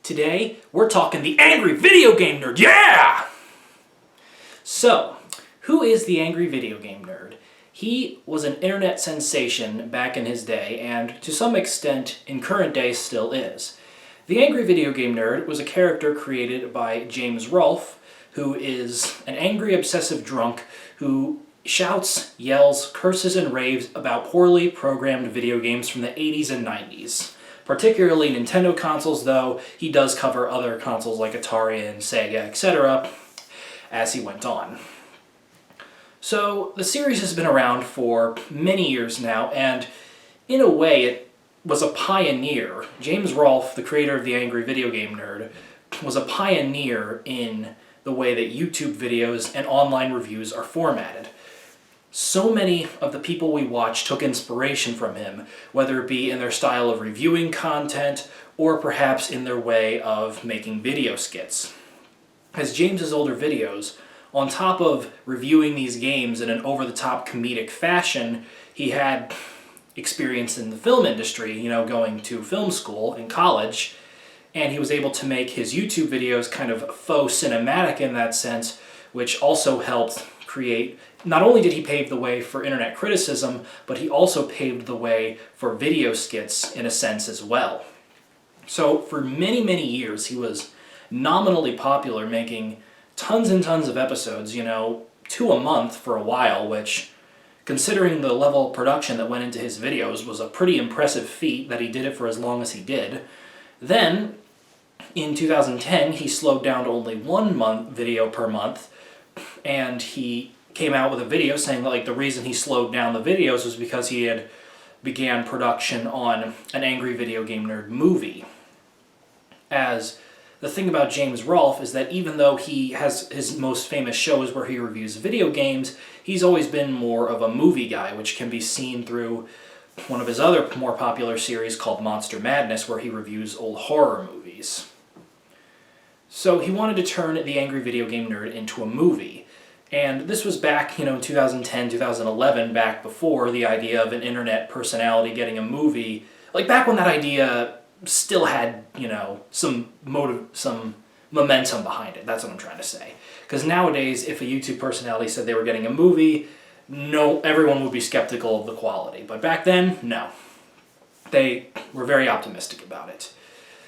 Today, we're talking the Angry Video Game Nerd, yeah! So, who is the Angry Video Game Nerd? He was an internet sensation back in his day, and to some extent, in current day, still is. The Angry Video Game Nerd was a character created by James Rolfe, who is an angry, obsessive drunk who shouts, yells, curses, and raves about poorly programmed video games from the 80s and 90s. Particularly Nintendo consoles, though he does cover other consoles like Atari and Sega, etc., as he went on. So, the series has been around for many years now, and in a way it was a pioneer. James Rolfe, the creator of the Angry Video Game Nerd, was a pioneer in the way that YouTube videos and online reviews are formatted. So many of the people we watch took inspiration from him, whether it be in their style of reviewing content or perhaps in their way of making video skits. As James's older videos, on top of reviewing these games in an over-the-top comedic fashion, he had experience in the film industry, going to film school in college, and he was able to make his YouTube videos kind of faux cinematic in that sense, which also helped create. Not only did he pave the way for internet criticism, but he also paved the way for video skits in a sense as well. So for many, many years he was nominally popular, making tons and tons of episodes, 2 a month for a while, which, considering the level of production that went into his videos, was a pretty impressive feat that he did it for as long as he did. Then, in 2010, he slowed down to only 1 video per month, and he came out with a video saying that the reason he slowed down the videos was because he had began production on an Angry Video Game Nerd movie. As the thing about James Rolfe is that even though he has his most famous shows where he reviews video games, he's always been more of a movie guy, which can be seen through one of his other more popular series called Monster Madness, where he reviews old horror movies. So he wanted to turn the Angry Video Game Nerd into a movie. And this was back, in 2010, 2011, back before the idea of an internet personality getting a movie. Back when that idea still had, some momentum behind it. That's what I'm trying to say. Because nowadays, if a YouTube personality said they were getting a movie, everyone would be skeptical of the quality. But back then, no. They were very optimistic about it.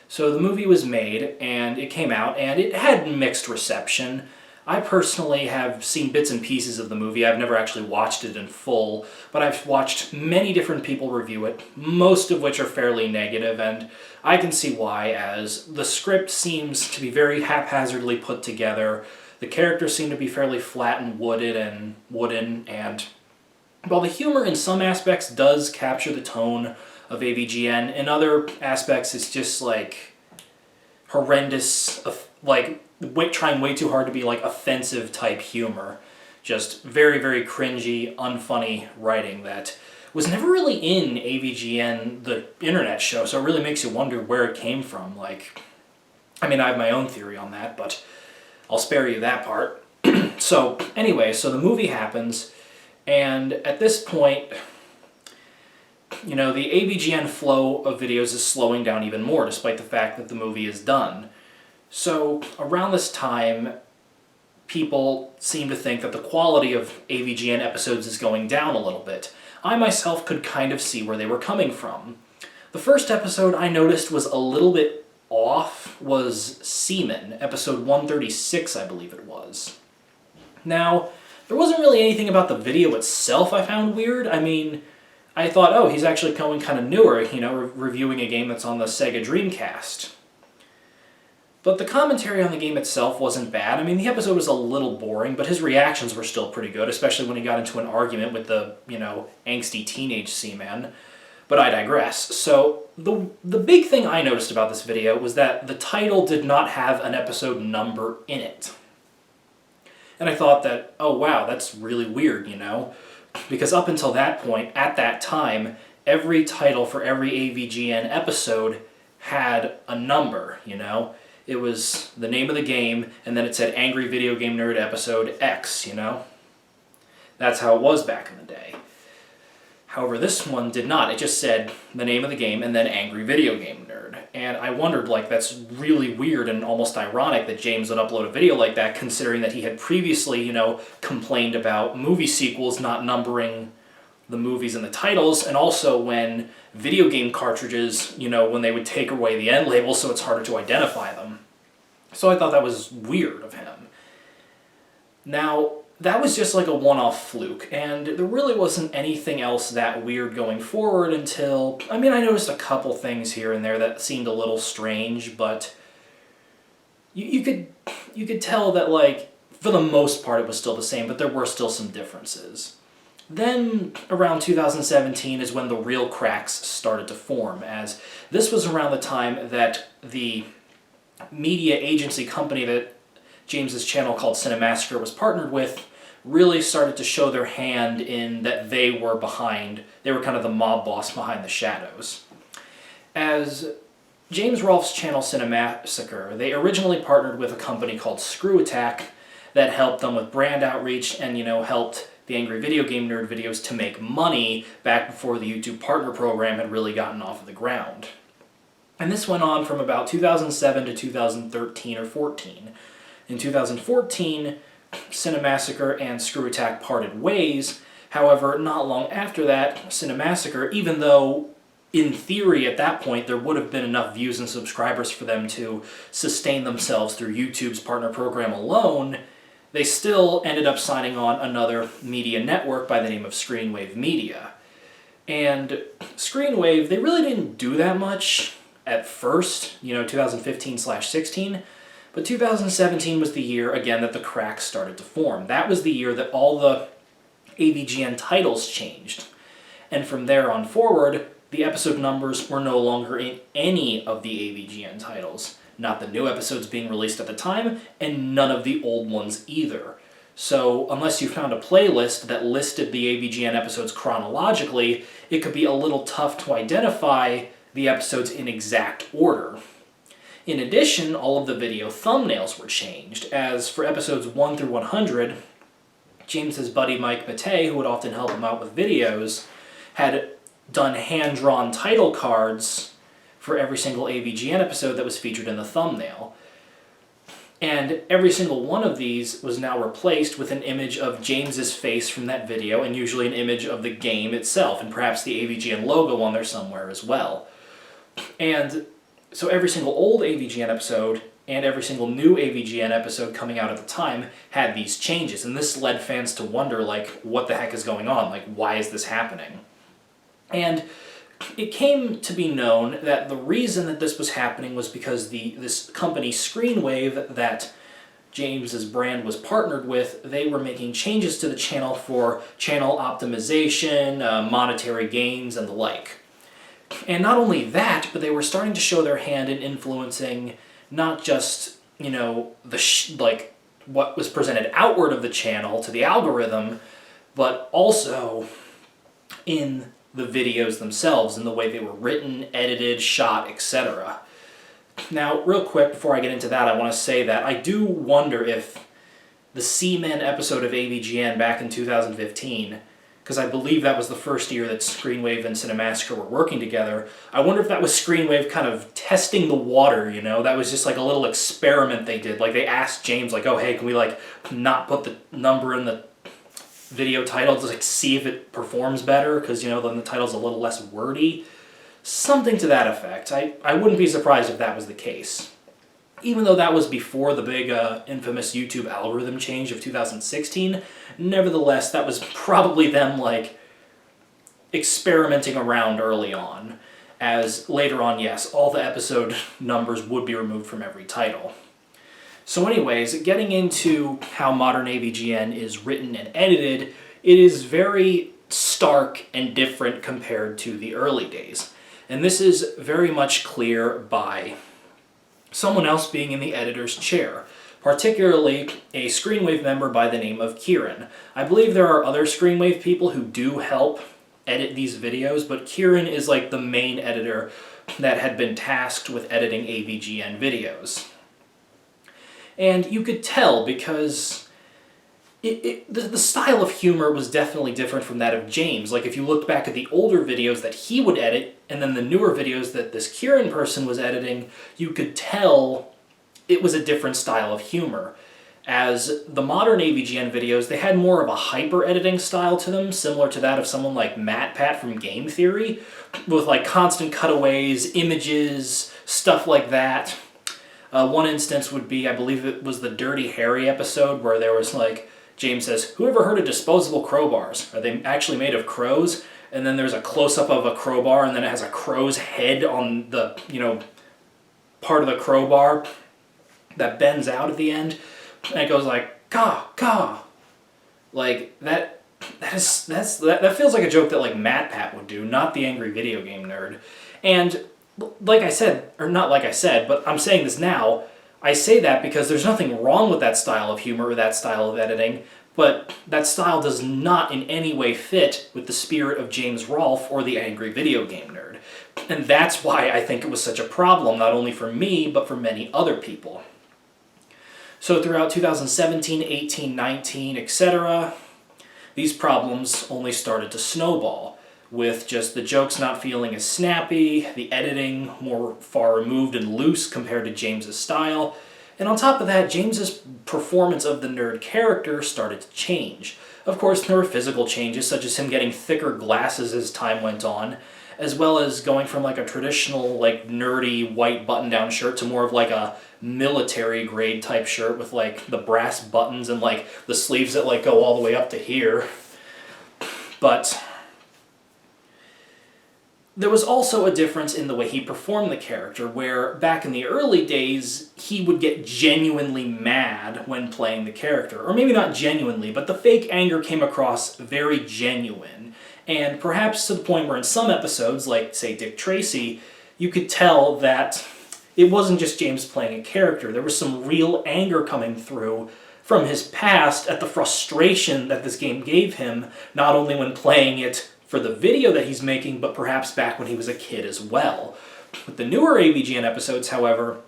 So the movie was made, and it came out, and it had mixed reception. I personally have seen bits and pieces of the movie. I've never actually watched it in full, but I've watched many different people review it, most of which are fairly negative, and I can see why, as the script seems to be very haphazardly put together. The characters seem to be fairly flat and wooden, and while the humor in some aspects does capture the tone of AVGN, in other aspects it's just horrendous, trying way too hard to be offensive type humor. Just very, very cringy, unfunny writing that was never really in AVGN, the internet show, so it really makes you wonder where it came from. I have my own theory on that, but I'll spare you that part. So the movie happens, and at this point, the AVGN flow of videos is slowing down even more, despite the fact that the movie is done. So, around this time, people seem to think that the quality of AVGN episodes is going down a little bit. I myself could kind of see where they were coming from. The first episode I noticed was a little bit off was Seaman, episode 136, I believe it was. Now, there wasn't really anything about the video itself I found weird. I thought, he's actually going kind of newer, reviewing a game that's on the Sega Dreamcast. But the commentary on the game itself wasn't bad. The episode was a little boring, but his reactions were still pretty good, especially when he got into an argument with the, angsty teenage Seaman. But I digress. So, the big thing I noticed about this video was that the title did not have an episode number in it. And I thought that, oh wow, that's really weird, Because up until that point, at that time, every title for every AVGN episode had a number, It was the name of the game, and then it said Angry Video Game Nerd Episode X, That's how it was back in the day. However, this one did not. It just said the name of the game and then Angry Video Game Nerd. And I wondered, like, that's really weird and almost ironic that James would upload a video like that, considering that he had previously, complained about movie sequels not numbering the movies in the titles, and also when video game cartridges, when they would take away the end label so it's harder to identify them. So I thought that was weird of him. Now, that was just like a one-off fluke, and there really wasn't anything else that weird going forward until, I noticed a couple things here and there that seemed a little strange, but you could tell that, like, for the most part it was still the same, but there were still some differences. Then, around 2017 is when the real cracks started to form, as this was around the time that the media agency company that James's channel called Cinemassacre was partnered with really started to show their hand in that they were kind of the mob boss behind the shadows. As James Rolfe's channel Cinemassacre, they originally partnered with a company called Screenwave that helped them with brand outreach and, helped the Angry Video Game Nerd videos to make money back before the YouTube Partner Program had really gotten off of the ground. And this went on from about 2007 to 2013 or 14. In 2014, Cinemassacre and Screenwave parted ways. However, not long after that, Cinemassacre, even though in theory at that point there would have been enough views and subscribers for them to sustain themselves through YouTube's partner program alone, they still ended up signing on another media network by the name of Screenwave Media. And Screenwave, they really didn't do that much at first, 2015/16, but 2017 was the year, again, that the cracks started to form. That was the year that all the AVGN titles changed. And from there on forward, the episode numbers were no longer in any of the AVGN titles. Not the new episodes being released at the time, and none of the old ones either. So, unless you found a playlist that listed the AVGN episodes chronologically, it could be a little tough to identify the episodes in exact order. In addition, all of the video thumbnails were changed, as for episodes 1 through 100, James's buddy Mike Matei, who would often help him out with videos, had done hand-drawn title cards for every single AVGN episode that was featured in the thumbnail. And every single one of these was now replaced with an image of James's face from that video, and usually an image of the game itself, and perhaps the AVGN logo on there somewhere as well. And so every single old AVGN episode and every single new AVGN episode coming out at the time had these changes, and this led fans to wonder, like, what the heck is going on? Like, why is this happening? And it came to be known that the reason that this was happening was because this company, Screenwave, that James's brand was partnered with, they were making changes to the channel for channel optimization, monetary gains, and the like. And not only that, but they were starting to show their hand in influencing not just, what was presented outward of the channel to the algorithm, but also in the videos themselves and the way they were written, edited, shot, etc. Now, real quick, before I get into that, I want to say that I do wonder if the C-Men episode of AVGN back in 2015, because I believe that was the first year that Screenwave and Cinemassacre were working together, I wonder if that was Screenwave kind of testing the water, That was just like a little experiment they did. Like, they asked James, like, oh, hey, can we, not put the number in the video title to see if it performs better, because then the title's a little less wordy. Something to that effect. I wouldn't be surprised if that was the case. Even though that was before the big infamous YouTube algorithm change of 2016, nevertheless, that was probably them experimenting around early on, as later on, yes, all the episode numbers would be removed from every title. So anyways, getting into how modern AVGN is written and edited, it is very stark and different compared to the early days. And this is very much clear by someone else being in the editor's chair, particularly a Screenwave member by the name of Kieran. I believe there are other Screenwave people who do help edit these videos, but Kieran is the main editor that had been tasked with editing AVGN videos. And you could tell because the style of humor was definitely different from that of James. Like, if you looked back at the older videos that he would edit, and then the newer videos that this Kieran person was editing, you could tell it was a different style of humor. As the modern AVGN videos, they had more of a hyper-editing style to them, similar to that of someone like MatPat from Game Theory, with like constant cutaways, images, stuff like that. One instance would be, I believe it was the Dirty Harry episode, where there was like, James says, "Who ever heard of disposable crowbars? Are they actually made of crows?" And then there's a close-up of a crowbar, and then it has a crow's head on the, part of the crowbar that bends out at the end. And it goes like, "Caw, caw." Like, that feels like a joke that like MatPat would do, not the angry video game nerd. And like I said, or not like I said, but I'm saying this now, I say that because there's nothing wrong with that style of humor or that style of editing, but that style does not in any way fit with the spirit of James Rolfe or the angry video game nerd. And that's why I think it was such a problem, not only for me, but for many other people. So throughout 2017, 18, 19, etc., these problems only started to snowball, with just the jokes not feeling as snappy, the editing more far removed and loose compared to James's style, and on top of that, James's performance of the nerd character started to change. Of course, there were physical changes, such as him getting thicker glasses as time went on, as well as going from like a traditional, like, nerdy white button-down shirt to more of like a military grade type shirt with like the brass buttons and like the sleeves that like go all the way up to here. But there was also a difference in the way he performed the character, where back in the early days, he would get genuinely mad when playing the character. Or maybe not genuinely, but the fake anger came across very genuine. And perhaps to the point where in some episodes, like, say, Dick Tracy, you could tell that it wasn't just James playing a character. There was some real anger coming through from his past at the frustration that this game gave him, not only when playing it for the video that he's making, but perhaps back when he was a kid as well. With the newer AVGN episodes, however,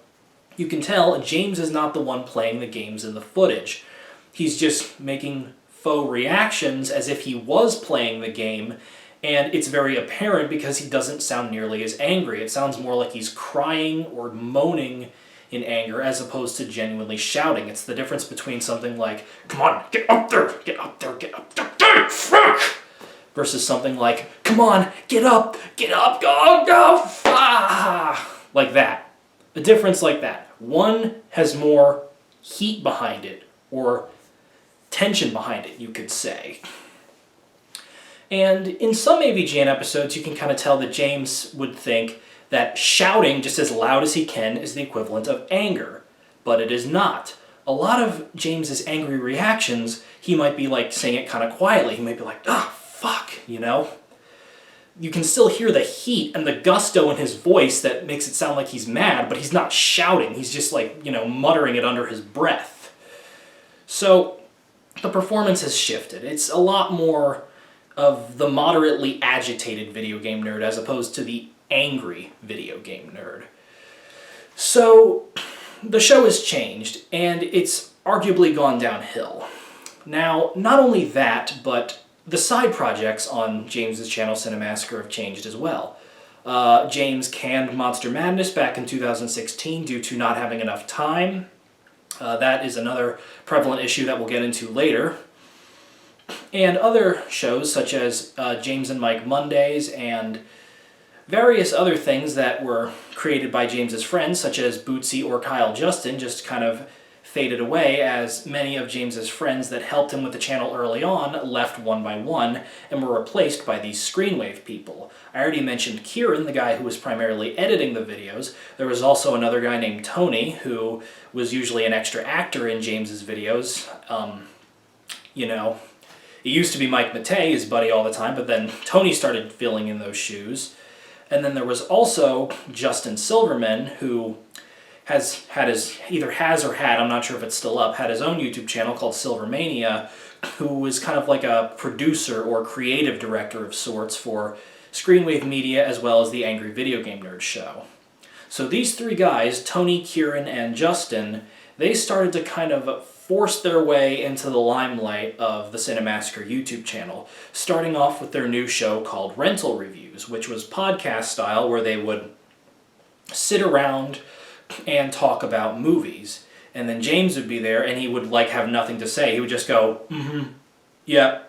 you can tell James is not the one playing the games in the footage. He's just making faux reactions as if he was playing the game, and it's very apparent because he doesn't sound nearly as angry. It sounds more like he's crying or moaning in anger as opposed to genuinely shouting. It's the difference between something like, "Come on, get up there, get up there, get up there, fuck!" versus something like, "Come on, get up, go, go, ah!" Like that. A difference like that. One has more heat behind it, or tension behind it, you could say. And in some AVGN episodes, you can kind of tell that James would think that shouting just as loud as he can is the equivalent of anger, but it is not. A lot of James's angry reactions, he might be like saying it kind of quietly. He might be like, "Ah, fuck," You can still hear the heat and the gusto in his voice that makes it sound like he's mad, but he's not shouting. He's just like, muttering it under his breath. So the performance has shifted. It's a lot more of the moderately agitated video game nerd as opposed to the angry video game nerd. So the show has changed, and it's arguably gone downhill. Now, not only that, but the side projects on James's channel, Cinemassacre, have changed as well. James canned Monster Madness back in 2016 due to not having enough time. That is another prevalent issue that we'll get into later. And other shows such as James and Mike Mondays and various other things that were created by James's friends, such as Bootsy or Kyle Justin, just kind of faded away as many of James's friends that helped him with the channel early on left one by one and were replaced by these Screenwave people. I already mentioned Kieran, the guy who was primarily editing the videos. There was also another guy named Tony, who was usually an extra actor in James's videos. It used to be Mike Matei, his buddy all the time, but then Tony started filling in those shoes. And then there was also Justin Silverman, who I'm not sure if it's still up, had his own YouTube channel called Silvermania, who was kind of like a producer or creative director of sorts for Screenwave Media as well as the Angry Video Game Nerd show. So these three guys, Tony, Kieran, and Justin, they started to kind of forced their way into the limelight of the Cinemassacre YouTube channel, starting off with their new show called Rental Reviews, which was podcast style where they would sit around and talk about movies. And then James would be there and he would like have nothing to say. He would just go, yeah,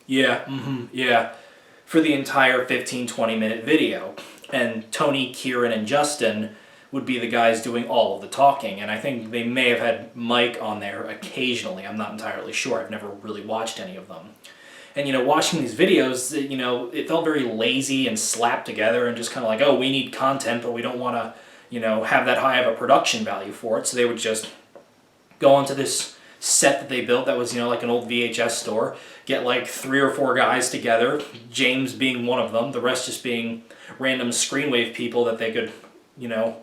yeah, for the entire 15-20 minute video. And Tony, Kieran, and Justin would be the guys doing all of the talking. And I think they may have had Mike on there occasionally. I'm not entirely sure. I've never really watched any of them. And, you know, watching these videos, you know, it felt very lazy and slapped together and just kind of like, oh, we need content, but we don't want to, you know, have that high of a production value for it. So they would just go onto this set that they built that was, you know, like an old VHS store, get like 3 or 4 guys together, James being one of them, the rest just being random Screenwave people that they could, you know,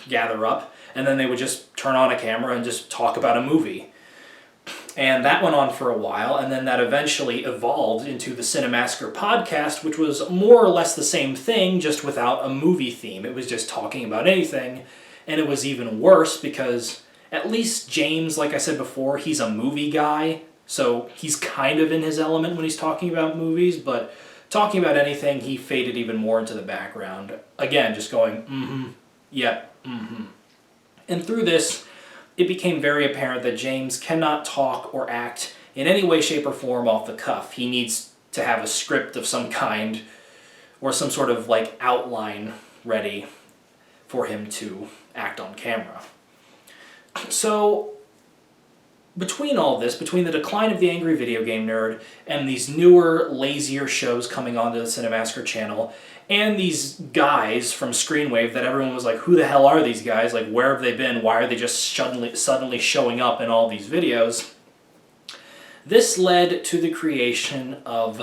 gather up, and then they would just turn on a camera and just talk about a movie. And that went on for a while, and then that eventually evolved into the Cinemassacre podcast, which was more or less the same thing, just without a movie theme. It was just talking about anything, and it was even worse because at least James, like I said before, he's a movie guy, so he's kind of in his element when he's talking about movies, but talking about anything, he faded even more into the background. Again, just going, yep, And through this, it became very apparent that James cannot talk or act in any way, shape, or form off the cuff. He needs to have a script of some kind or some sort of like outline ready for him to act on camera. So between all this, between the decline of the Angry Video Game Nerd and these newer, lazier shows coming onto the Cinemassacre channel, and these guys from Screenwave that everyone was like, who the hell are these guys? Like, where have they been? Why are they just suddenly showing up in all these videos? This led to the creation of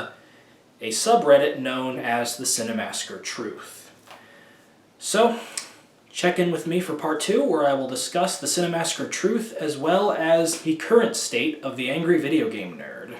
a subreddit known as the Cinemassacre Truth. So, check in with me for part 2, where I will discuss the Cinemassacre Truth as well as the current state of the Angry Video Game Nerd.